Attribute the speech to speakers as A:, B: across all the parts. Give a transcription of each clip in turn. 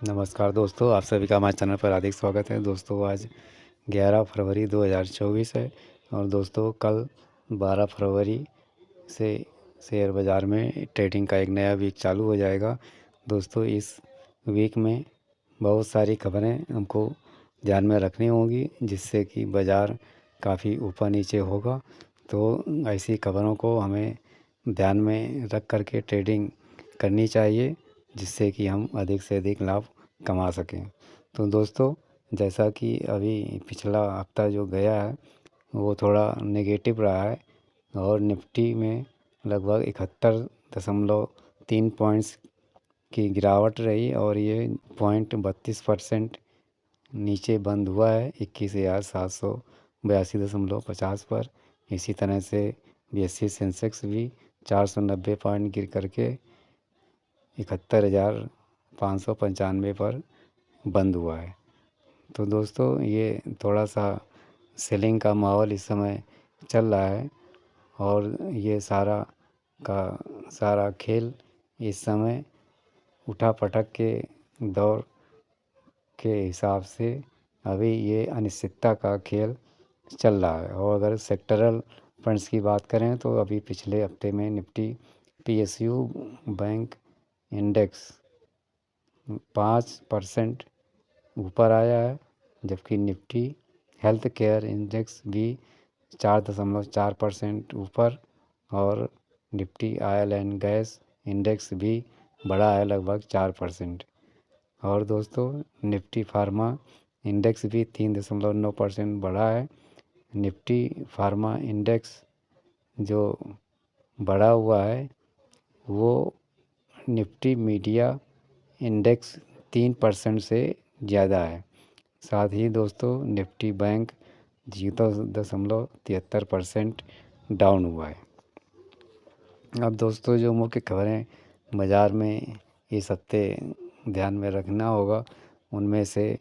A: नमस्कार दोस्तों, आप सभी का हमारे चैनल पर हार्दिक स्वागत है। दोस्तों आज 11 फरवरी 2024 है और दोस्तों कल 12 फरवरी से शेयर बाज़ार में ट्रेडिंग का एक नया वीक चालू हो जाएगा। दोस्तों इस वीक में बहुत सारी खबरें हमको ध्यान में रखनी होंगी, जिससे कि बाज़ार काफ़ी ऊपर नीचे होगा। तो ऐसी खबरों को हमें ध्यान में रख कर के ट्रेडिंग करनी चाहिए, जिससे कि हम अधिक से अधिक लाभ कमा सकें। तो दोस्तों जैसा कि अभी पिछला हफ्ता जो गया है वो थोड़ा नेगेटिव रहा है और निफ्टी में लगभग 71.3 पॉइंट्स की गिरावट रही और ये 0.32% नीचे बंद हुआ है 21,782.50 पर। इसी तरह से BSE सेंसेक्स भी 490 पॉइंट गिर करके 71,595 पर बंद हुआ है। तो दोस्तों ये थोड़ा सा सेलिंग का माहौल इस समय चल रहा है और ये सारा का सारा खेल इस समय उठा पटक के दौर के हिसाब से अभी ये अनिश्चितता का खेल चल रहा है। और अगर सेक्टरल फंड्स की बात करें तो अभी पिछले हफ्ते में निफ्टी PSU बैंक इंडेक्स 5% ऊपर आया है, जबकि निफ्टी हेल्थ केयर इंडेक्स भी 4.4% ऊपर और Nifty oil and gas index भी बढ़ा है लगभग 4%। और दोस्तों निफ्टी फार्मा इंडेक्स भी 3.9% बढ़ा है। निफ्टी फार्मा इंडेक्स जो बढ़ा हुआ है वो निफ्टी मीडिया इंडेक्स 3% से ज़्यादा है। साथ ही दोस्तों निफ्टी बैंक 0.73% डाउन हुआ है। अब दोस्तों जो मुख्य खबरें बाज़ार में इस हफ्ते ध्यान में रखना होगा, उनमें से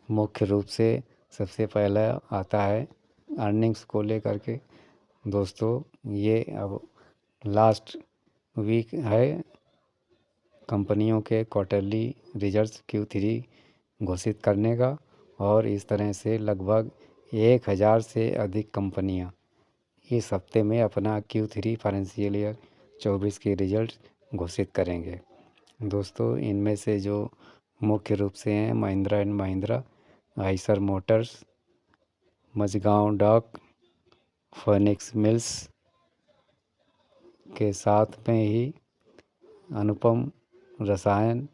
A: मुख्य रूप से सबसे पहला आता है अर्निंग्स को लेकर के। दोस्तों ये अब लास्ट वीक है कंपनियों के क्वार्टरली रिजल्ट्स Q3 घोषित करने का और इस तरह से लगभग 1000 से अधिक कंपनियां इस हफ्ते में अपना Q3 फाइनेंशियल ईयर 24 के रिजल्ट घोषित करेंगे। दोस्तों इनमें से जो मुख्य रूप से हैं Mahindra and Mahindra, Eicher Motors, Mazagon Dock, Phoenix Mills के साथ में ही Anupam Rasayan,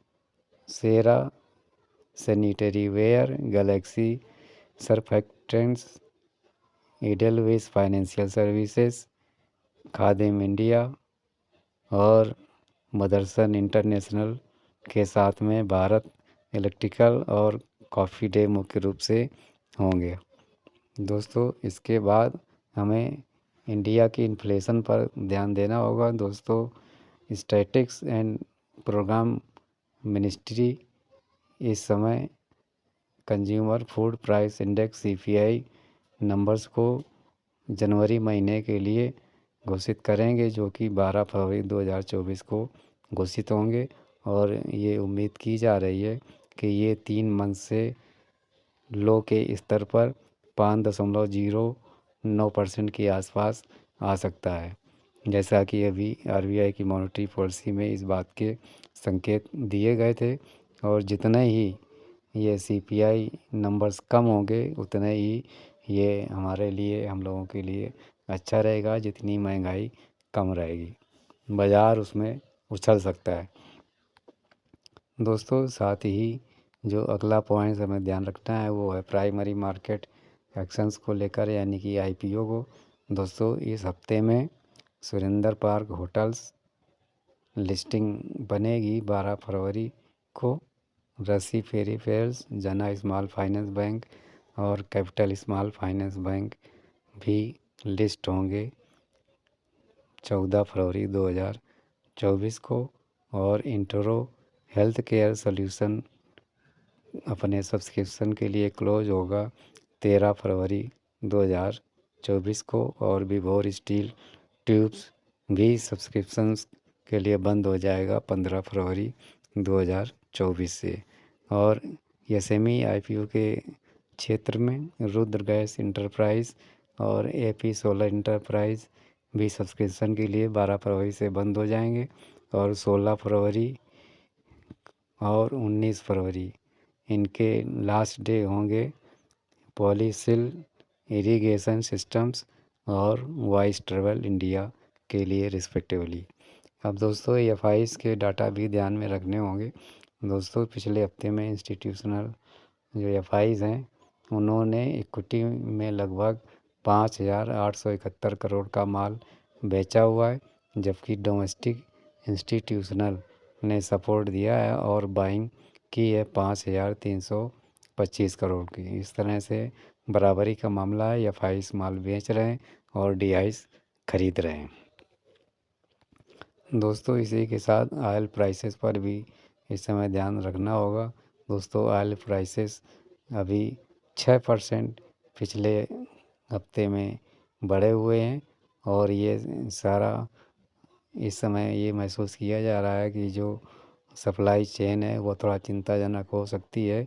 A: Cera Sanitaryware, Galaxy Surfactants, Edelweiss Financial Services, Khadim India और मदरसन इंटरनेशनल के साथ में भारत इलेक्ट्रिकल और कॉफ़ी डे मुख्य रूप से होंगे। दोस्तों इसके बाद हमें इंडिया की इन्फ्लेशन पर ध्यान देना होगा। दोस्तों स्टैटिस्टिक्स एंड प्रोग्राम मिनिस्ट्री इस समय consumer food price index CPI numbers को जनवरी महीने के लिए घोषित करेंगे, जो कि 12 फरवरी 2024 को घोषित होंगे। और ये उम्मीद की जा रही है कि ये 3 मंथ से लो के स्तर पर 5.09% के आसपास आ सकता है, जैसा कि अभी RBI की मॉनेटरी पॉलिसी में इस बात के संकेत दिए गए थे। और जितने ही ये CPI नंबर्स कम होंगे उतने ही ये हमारे लिए, हम लोगों के लिए अच्छा रहेगा। जितनी महंगाई कम रहेगी बाज़ार उसमें उछल सकता है। दोस्तों साथ ही जो अगला पॉइंट हमें ध्यान रखना है वो है प्राइमरी मार्केट एक्शंस को लेकर, यानी कि IPO को। दोस्तों इस हफ्ते में सुरेंद्र पार्क होटल्स लिस्टिंग बनेगी 12 फरवरी को। रसी पेरिफेरल्स, जना स्मॉल फाइनेंस बैंक और कैपिटल स्मॉल फाइनेंस बैंक भी लिस्ट होंगे 14 फरवरी 2024 को। और इंटरो हेल्थ केयर सॉल्यूशन अपने सब्सक्रिप्शन के लिए क्लोज होगा 13 फरवरी 2024 को। और विभोर स्टील ट्यूब्स भी सब्सक्रिप्शंस के लिए बंद हो जाएगा 15 फरवरी 2024 से। और एसएमई आईपीओ के क्षेत्र में रुद्र गैस इंटरप्राइज और एपी सोलर इंटरप्राइज भी सब्सक्रिप्शन के लिए 12 फरवरी से बंद हो जाएंगे और 16 फरवरी और 19 फरवरी इनके लास्ट डे होंगे पॉलीसिल इरिगेशन सिस्टम्स और वॉइस ट्रेवल इंडिया के लिए रिस्पेक्टिवली। अब दोस्तों एफआईज के डाटा भी ध्यान में रखने होंगे। दोस्तों पिछले हफ्ते में इंस्टीट्यूशनल जो एफआईज हैं उन्होंने इक्विटी में लगभग 5,871 करोड़ का माल बेचा हुआ है, जबकि डोमेस्टिक इंस्टीट्यूशनल ने सपोर्ट दिया है और बाइंग की है 5,325 करोड़ की। इस तरह से बराबरी का मामला है, एफआईज माल बेच रहे हैं और डीआईज खरीद रहे हैं। दोस्तों इसी के साथ ऑयल प्राइसेस पर भी इस समय ध्यान रखना होगा। दोस्तों ऑयल प्राइसेस अभी 6% पिछले हफ्ते में बढ़े हुए हैं और ये सारा इस समय ये महसूस किया जा रहा है कि जो सप्लाई चेन है वो थोड़ा चिंताजनक हो सकती है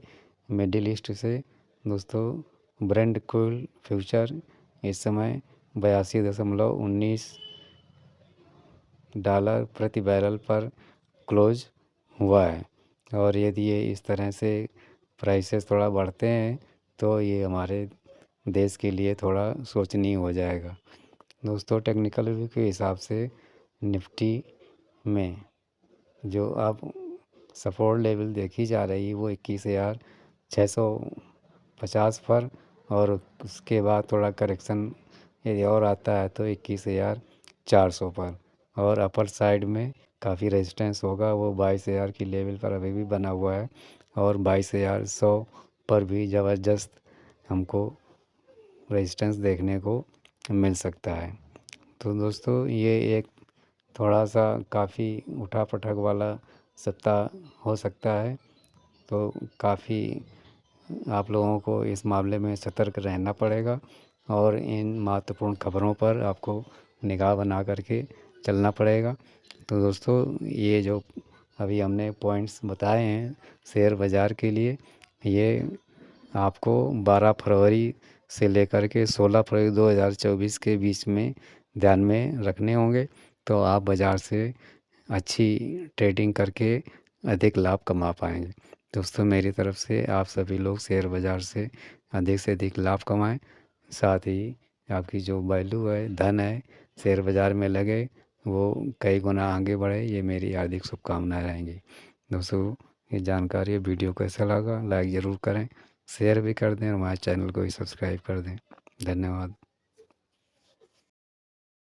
A: मिडिल ईस्ट से। दोस्तों ब्रेंट क्रूड फ्यूचर इस समय 82.19 डॉलर प्रति बैरल पर क्लोज हुआ है और यदि ये इस तरह से प्राइसेस थोड़ा बढ़ते हैं तो ये हमारे देश के लिए थोड़ा सोचनीय हो जाएगा। दोस्तों टेक्निकल व्यू के हिसाब से निफ्टी में जो अब सपोर्ट लेवल देखी जा रही है वो 21,650 पर और उसके बाद थोड़ा करेक्शन यदि और आता है तो 21,400 पर और अपर साइड में काफ़ी रेजिस्टेंस होगा, वो 22,000 की लेवल पर अभी भी बना हुआ है और 22,100 पर भी ज़बरदस्त हमको रेजिस्टेंस देखने को मिल सकता है। तो दोस्तों ये एक थोड़ा सा काफ़ी उठा पटक वाला सप्ताह हो सकता है, तो काफ़ी आप लोगों को इस मामले में सतर्क रहना पड़ेगा और इन महत्वपूर्ण खबरों पर आपको निगाह बना करके चलना पड़ेगा। तो दोस्तों ये जो अभी हमने पॉइंट्स बताए हैं शेयर बाज़ार के लिए, ये आपको 12 फरवरी से लेकर के 16 फरवरी 2024 के बीच में ध्यान में रखने होंगे, तो आप बाज़ार से अच्छी ट्रेडिंग करके अधिक लाभ कमा पाएंगे। दोस्तों मेरी तरफ से आप सभी लोग शेयर बाज़ार से अधिक लाभ कमाएं, साथ ही आपकी जो वैल्यू है, धन है, शेयर बाज़ार में लगे वो कई गुना आगे बढ़े, ये मेरी हार्दिक शुभकामनाएं रहेंगी। दोस्तों ये जानकारी वीडियो कैसा लगा लाइक ज़रूर करें, शेयर भी कर दें और हमारे चैनल को भी सब्सक्राइब कर दें। धन्यवाद।